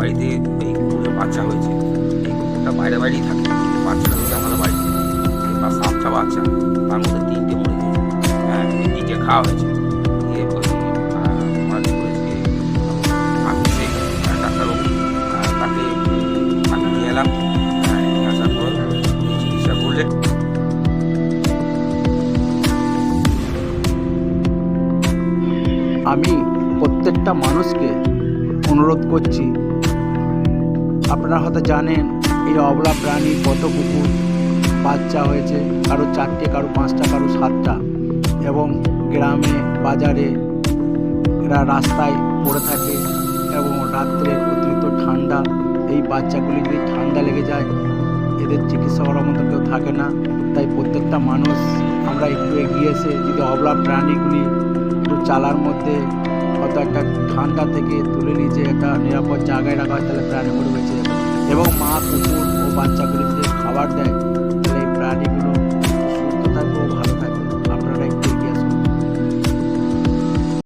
বাড়িতে এই কুকুরের বাচ্চা হয়েছে। এই কুকুরটা বাইরে বাইরেই থাকে, কিন্তু বাচ্চাটা হচ্ছে আমাদের বাড়িতে। বা 7টা বাচ্চা, তার মধ্যে 3টে মরে গেছে। হ্যাঁ, 2টে খাওয়া হয়েছে। দিয়ে আমরা কী করেছি, আমি সেই ডাক্তারবাবু তাকে আমি নিয়ে এলাম। নিয়ে আসার পর চিকিৎসা করলে আমি প্রত্যেকটা মানুষকে অনুরোধ করছি, আপনারা হয়তো জানেন এই অবলা প্রাণী কত কুকুর বাচ্চা হয়েছে, কারো 4টে, কারো 5টা, কারো 7টা, এবং গ্রামে বাজারে এরা রাস্তায় পড়ে থাকে। এবং রাত্রে অতিরিক্ত ঠান্ডা, এই বাচ্চাগুলি যদি ঠান্ডা লেগে যায় এদের চিকিৎসা করার মতো কেউ থাকে না। তাই প্রত্যেকটা মানুষ আমরা একটু এগিয়ে এসে যদি অবলা প্রাণীগুলি একটু চালার মধ্যে হয়তো একটা ঠান্ডা থেকে তুলে নিয়ে যে একটা নিরাপদ জায়গায় রাখা হয়, তাহলে প্রাণীগুলো বেঁচে যাবে। এবং মা কুকুর ও বাচ্চাগুলি যে খাবার দেয়